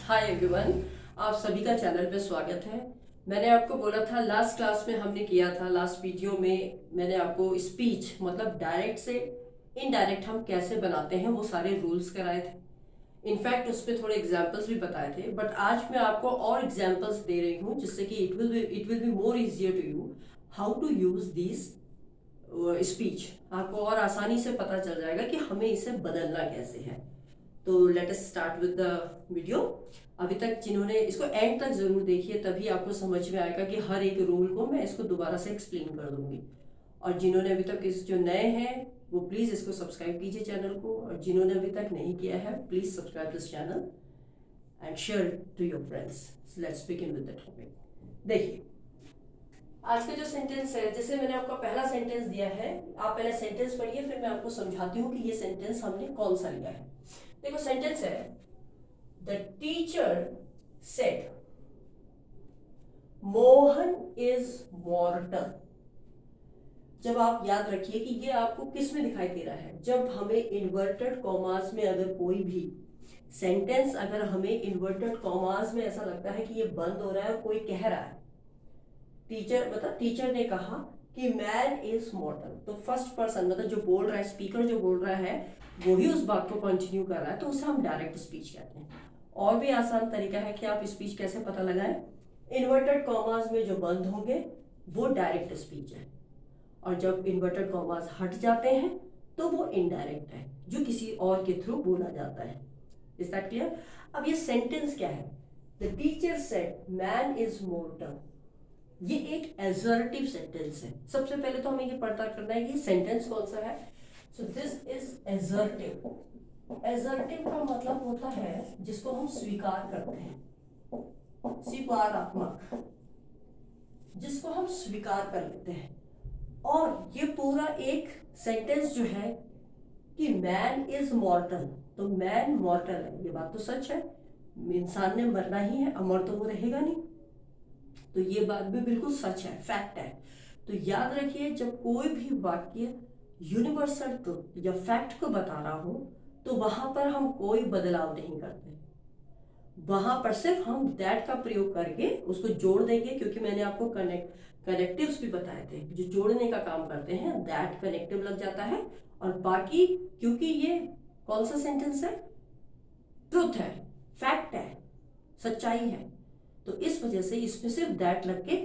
Hi everyone, आप सभी का चैनल पे स्वागत है। मैंने आपको बोला था लास्ट क्लास में हमने किया था, लास्ट वीडियो में मैंने आपको स्पीच मतलब डायरेक्ट से इनडायरेक्ट हम कैसे बनाते हैं वो सारे रूल्स कराए थे। इनफैक्ट उस पर थोड़े एग्जाम्पल्स भी बताए थे, बट आज मैं आपको और एग्जाम्पल्स दे रही हूँ जिससे कि it will be more easier to you how to use this speech. आपको और आसानी से पता चल जाएगा कि हमें इसे बदलना कैसे है। तो let us start with the video. अभी तक जिन्होंने इसको एंड तक जरूर देखिए, तभी आपको समझ में आएगा कि हर एक रूल को मैं इसको दोबारा से एक्सप्लेन कर दूंगी। और जिन्होंने अभी तक इस जो नए हैं वो प्लीज़ इसको सब्सक्राइब कीजिए चैनल को, और जिन्होंने अभी तक नहीं किया है please subscribe this channel and share to your friends. Let's begin with the topic. देखिए, आज का जो सेंटेंस है, जैसे मैंने आपको पहला सेंटेंस दिया है, आप पहले सेंटेंस पढ़िए, फिर मैं आपको समझाती हूँ कि ये सेंटेंस हमने कौन सा लिया है। देखो, सेंटेंस है the teacher said Mohan is मॉर्टल। जब आप याद रखिए कि ये आपको किस में दिखाई दे रहा है, जब हमें इन्वर्टेड कॉमास में अगर कोई भी सेंटेंस, अगर हमें इन्वर्टेड कॉमास में ऐसा लगता है कि ये बंद हो रहा है और कोई कह रहा है, टीचर मतलब टीचर ने कहा कि मैन इज मॉर्टल, तो फर्स्ट पर्सन मतलब जो बोल रहा है, स्पीकर जो बोल रहा है, वो ही उस बात को कंटिन्यू कर रहा है, तो उसे हम डायरेक्ट स्पीच कहते हैं। और भी आसान तरीका है कि आप स्पीच कैसे पता लगाएं। इन्वर्टेड कॉमास में जो बंद होंगे वो डायरेक्ट स्पीच है, और जब इन्वर्टेड कॉमास हट जाते हैं तो वो इनडायरेक्ट है, जो किसी और के थ्रू बोला जाता है। Is that clear? अब ये सेंटेंस क्या है? The teacher said man is मॉर्टल। ये एक एजर्टिव सेंटेंस है। सबसे पहले तो हमें ये पता करना है कि सेंटेंस कौन सा है। So this is assertive. Assertive का मतलब होता है जिसको हम स्वीकार करते हैं, स्वीकारात्मक, जिसको हम स्वीकार कर लेते हैं। और ये पूरा एक सेंटेंस जो है कि मैन इज मॉर्टल, तो मैन मॉर्टल है, ये बात तो सच है, इंसान ने मरना ही है, अमर तो वो रहेगा नहीं, तो ये बात भी बिल्कुल सच है, फैक्ट है। तो याद रखिए, जब कोई भी वाक्य यूनिवर्सल ट्रुथ या फैक्ट को बता रहा हो तो वहां पर हम कोई बदलाव नहीं करते, वहां पर सिर्फ हम दैट का प्रयोग करके उसको जोड़ देंगे, क्योंकि मैंने आपको कनेक्टिव्स भी बताए थे जो जोड़ने का काम करते हैं, दैट कनेक्टिव लग जाता है। और बाकी, क्योंकि ये कौन सा सेंटेंस है, ट्रुथ है, फैक्ट है, सच्चाई है, तो इस वजह से इसमें सिर्फ दैट लग के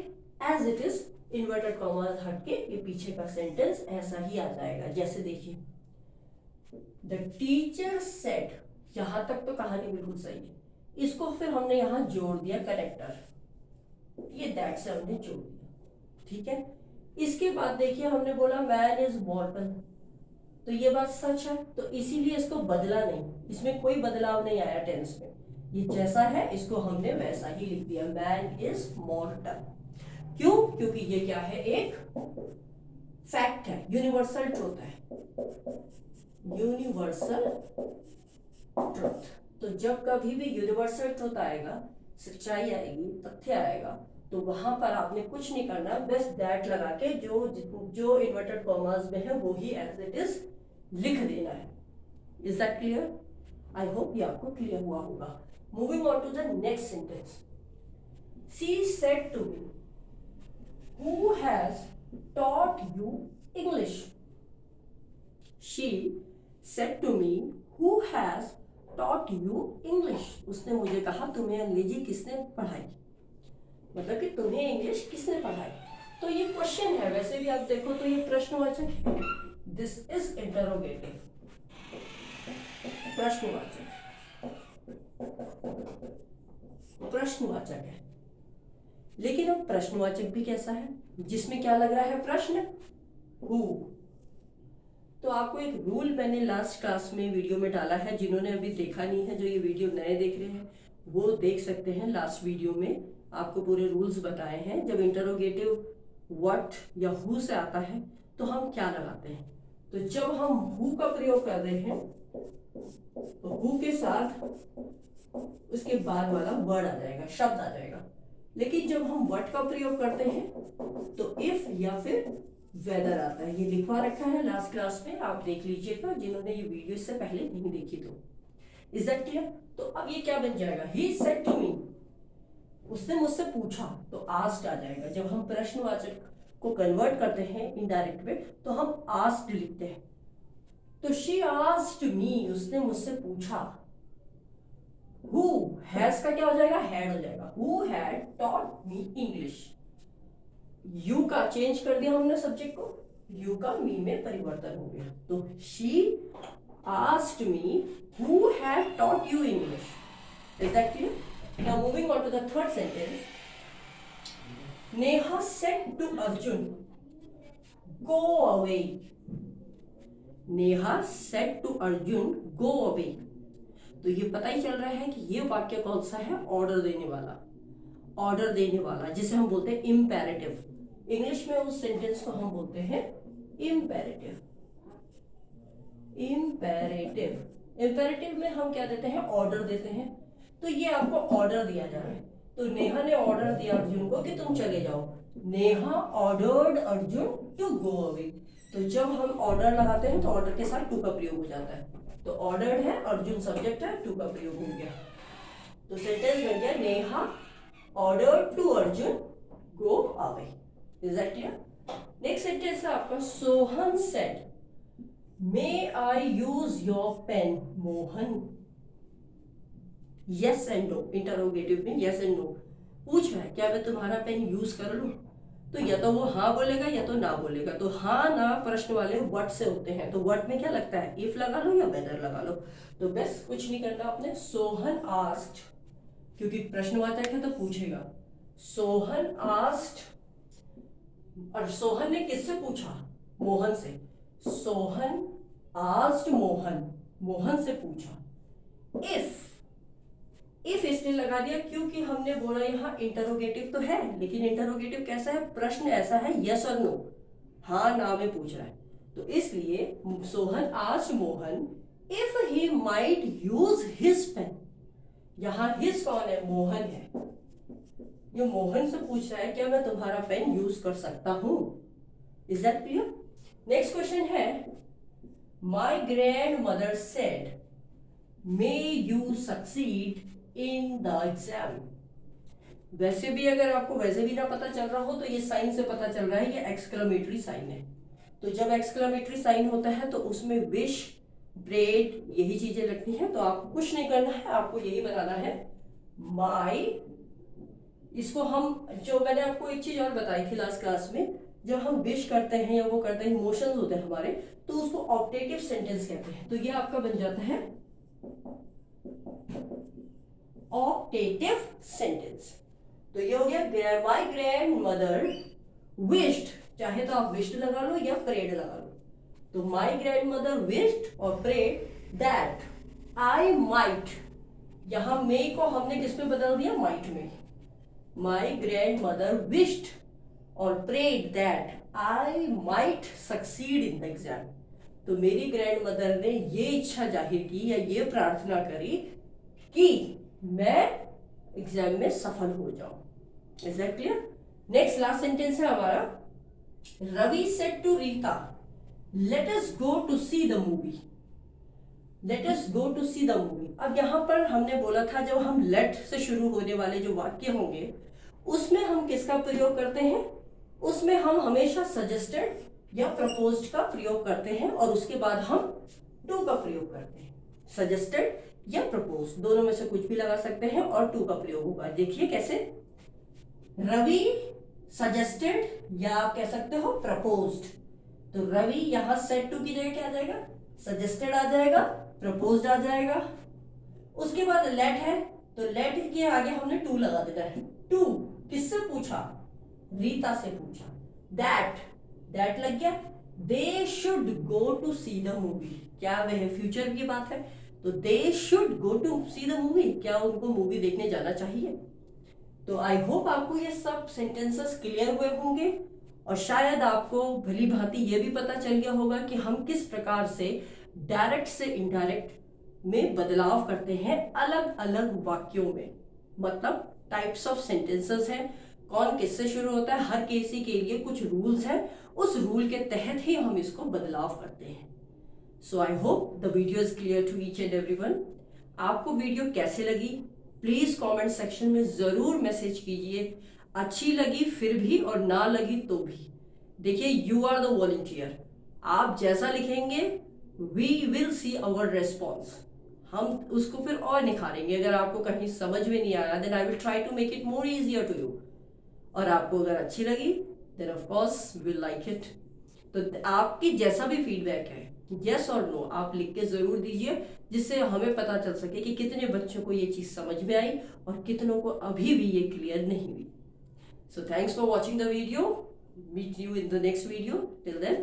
as it is inverted commas हट के ये पीछे का सेंटेंस ऐसा ही आ जाएगा। जैसे देखिए, द टीचर सेड, यहां तक तो कहानी बिल्कुल सही है, इसको फिर हमने यहां जोड़ दिया कनेक्टर, ये दैट से हमने जोड़ दिया, ठीक है। इसके बाद देखिए, हमने बोला मैन इज मॉर्टल, तो ये बात सच है, तो इसीलिए इसको बदला नहीं, इसमें कोई बदलाव नहीं आया टेंस में, ये जैसा है इसको हमने वैसा ही लिख दिया, मैन इज मॉर्टल। क्यों? क्योंकि ये क्या है, एक फैक्ट है, यूनिवर्सल ट्रुथ है, यूनिवर्सल ट्रुथ। तो जब कभी भी यूनिवर्सल ट्रुथ आएगा, सच्चाई आएगी, तथ्य आएगा, तो वहां पर आपने कुछ नहीं करना, बस दैट लगा के जो जो इन्वर्टेड कॉमास में है वो ही एज इट इज लिख देना है। Is that clear? I hope ये आपको क्लियर हुआ होगा। Moving on to the next sentence. She said to me who has taught you English? She said to me who has taught you English? उसने मुझे कहा तुम्हें अंग्रेजी किसने पढ़ाई, मतलब कि तुम्हें इंग्लिश किसने पढ़ाई। तो ये क्वेश्चन है, वैसे भी आप देखो तो ये प्रश्नवाचक है, दिस इज इंटरोगेटिव, प्रश्नवाचक, प्रश्नवाचक है। लेकिन अब प्रश्नवाचक भी कैसा है, जिसमें क्या लग रहा है, प्रश्न, हु। तो आपको एक रूल मैंने लास्ट क्लास में वीडियो में डाला है, जिन्होंने अभी देखा नहीं है, जो ये वीडियो नए देख रहे हैं वो देख सकते हैं। लास्ट वीडियो में आपको पूरे रूल्स बताए हैं। जब इंटरोगेटिव व्हाट या हु से आता है तो हम क्या लगाते हैं, तो जब हम हु का प्रयोग कर रहे हैं तो हु के साथ उसके बाद वाला वर्ड आ जाएगा, शब्द आ जाएगा। लेकिन जब हम व्हाट का प्रयोग करते हैं तो इफ या फिर वेदर आता है, ये लिखवा रखा है लास्ट क्लास में, आप देख लीजिएगा जिन्होंने ये वीडियो इससे पहले नहीं देखी तो। Is that clear? तो अब ये क्या बन जाएगा, ही सेड टू मी, उसने मुझसे पूछा, तो आस्क्ड आ जाएगा। जब हम प्रश्नवाचक को कन्वर्ट करते हैं इनडायरेक्ट में तो हम आस्क्ड लिखते हैं। तो शी आस्क्ड मी, उसने मुझसे पूछा। हु हैज का क्या हो जाएगा, हैड हो जाएगा। Who had taught me English. You का चेंज कर दिया हमने सब्जेक्ट को, यू का मी में परिवर्तन हो गया। तो she asked me who had taught you English. Is that clear? Now moving on to the third sentence. Neha said to Arjun, "Go away." Neha said to Arjun, "Go away." तो ये पता ही चल रहा है कि ये वाक्य कौन सा है, ऑर्डर देने वाला। ऑर्डर देने वाला जिसे हम बोलते हैं इम्पेरेटिव। इंग्लिश में उस सेंटेंस को हम बोलते हैं इम्पेरेटिव। इम्पेरेटिव, इम्पेरेटिव में हम क्या देते हैं, ऑर्डर देते हैं। तो ये आपको ऑर्डर दिया जा रहा है। तो नेहा ने ऑर्डर दिया अर्जुन को कि तुम चले जाओ। Neha ordered Arjun to go away. तो जब हम ऑर्डर लगाते हैं तो ऑर्डर के साथ टू का प्रयोग हो जाता है। तो ऑर्डर्ड है, अर्जुन सब्जेक्ट है, टू का प्रयोग हो गया। तो सेंटेंस बन गया Neha ordered to Arjun go away. Is that clear? Next sentence है आपका, Sohan said may I use your pen. Mohan, yes and no, interrogative में यस एंड नो पूछ रहा है, क्या मैं तुम्हारा पेन यूज कर लूं? तो या तो वो हाँ बोलेगा या तो ना बोलेगा। तो हाँ ना प्रश्न वाले व्हाट से होते हैं, तो व्हाट में क्या लगता है, इफ लगा लो या वेदर लगा लो। तो बस कुछ नहीं करना आपने, सोहन आस्क्ड, क्योंकि प्रश्नवाचक है तो पूछेगा। सोहन आस्क्ड, और सोहन ने किससे पूछा, मोहन से। सोहन आस्क्ड मोहन, मोहन से पूछा। इफ इसने लगा दिया क्योंकि हमने बोला यहाँ इंटरोगेटिव तो है, लेकिन इंटरोगेटिव कैसा है, प्रश्न ऐसा है यस और नो, हाँ ना में पूछ रहा है। तो इसलिए Sohan asked Mohan if he might use his pen. यहाँ हिज कौन है, मोहन है। ये मोहन से पूछ रहा है क्या मैं तुम्हारा पेन यूज कर सकता हूं। Is that clear? Next question है, my grandmother said may you succeed in the exam. वैसे भी अगर आपको वैसे भी ना पता चल रहा हो तो ये साइन से पता चल रहा है, ये एक्सक्लेमेटरी साइन है। तो जब एक्सक्लेमेटरी साइन होता है तो उसमें विश, ब्रेड, यही चीजें लगती हैं। तो आपको कुछ नहीं करना है, आपको यही बनाना है माई। इसको हम, जो मैंने आपको एक चीज और बताई थी लास्ट क्लास में, जब हम विश करते हैं या वो करते हैं, इमोशंस होते हैं हमारे, तो उसको ऑप्टेटिव सेंटेंस कहते हैं। तो ये आपका बन जाता है ऑप्टेटिव सेंटेंस। तो ये हो गया माई ग्रैंड मदर विश्ड, चाहे तो आप विश्ड लगा लो या प्रेड लगा लो। तो माई ग्रैंड मदर विश्ड और प्रेड दैट आई माइट, यहां मे को हमने किस में बदल दिया, माइट में। माई ग्रैंड मदर विश्ड और prayed that I might succeed in the exam. तो मेरी ग्रैंड मदर ने ये इच्छा जाहिर की या ये प्रार्थना करी कि मैं एग्जाम में सफल हो जाऊं। Is that clear? Next last sentence है हमारा, Ravi said to Rita let us go to see the movie. Let us go to see the movie. अब यहां पर हमने बोला था जब हम लेट से शुरू होने वाले जो वाक्य होंगे उसमें हम किसका प्रयोग करते हैं, उसमें हम हमेशा सजेस्टेड या प्रपोज्ड का प्रयोग करते हैं और उसके बाद हम टू का प्रयोग करते हैं। सजेस्टेड या प्रपोज, दोनों में से कुछ भी लगा सकते हैं और टू का प्रयोग होगा। देखिए कैसे, रवि सजेस्टेड या आप कह सकते हो प्रपोज्ड। तो रवि यहां सेड टू की जगह क्या आ जाएगा, सजेस्टेड आ जाएगा, प्रपोज्ड आ जाएगा। उसके बाद लेट है तो लेट के आगे हमने टू लगा देना है। टू किससे पूछा, रीता से पूछा। दैट लग गया। They should go to see the movie, क्या वह फ्यूचर की बात है, तो they should go to see the movie, क्या उनको मूवी देखने जाना चाहिए। तो आई होप आपको ये सब सेंटेंसेस क्लियर हुए होंगे और शायद आपको भली भांति ये भी पता चल गया होगा कि हम किस प्रकार से डायरेक्ट से इनडायरेक्ट में बदलाव करते हैं अलग अलग वाक्यों में। मतलब टाइप्स ऑफ सेंटेंसेस हैं, कौन किससे शुरू होता है, हर किसी के लिए कुछ रूल्स हैं, उस रूल के तहत ही हम इसको बदलाव करते हैं। So I hope the video is clear to each and everyone. आपको वीडियो कैसे लगी प्लीज कमेंट सेक्शन में जरूर मैसेज कीजिए। अच्छी लगी फिर भी और ना लगी तो भी, देखिए यू आर द वॉलंटियर, आप जैसा लिखेंगे we will see our response, हम उसको फिर और निखारेंगे। अगर आपको कहीं समझ में नहीं आया then I will try to make it more easier to you, और आपको अगर अच्छी लगी then of course will like it. तो आपकी जैसा भी फीडबैक है यस और नो आप लिख के जरूर दीजिए, जिससे हमें पता चल सके कि कितने बच्चों को ये चीज समझ में आई और कितनों को अभी भी ये क्लियर नहीं हुई। So thanks for watching the video. Meet you in the next video. Till then,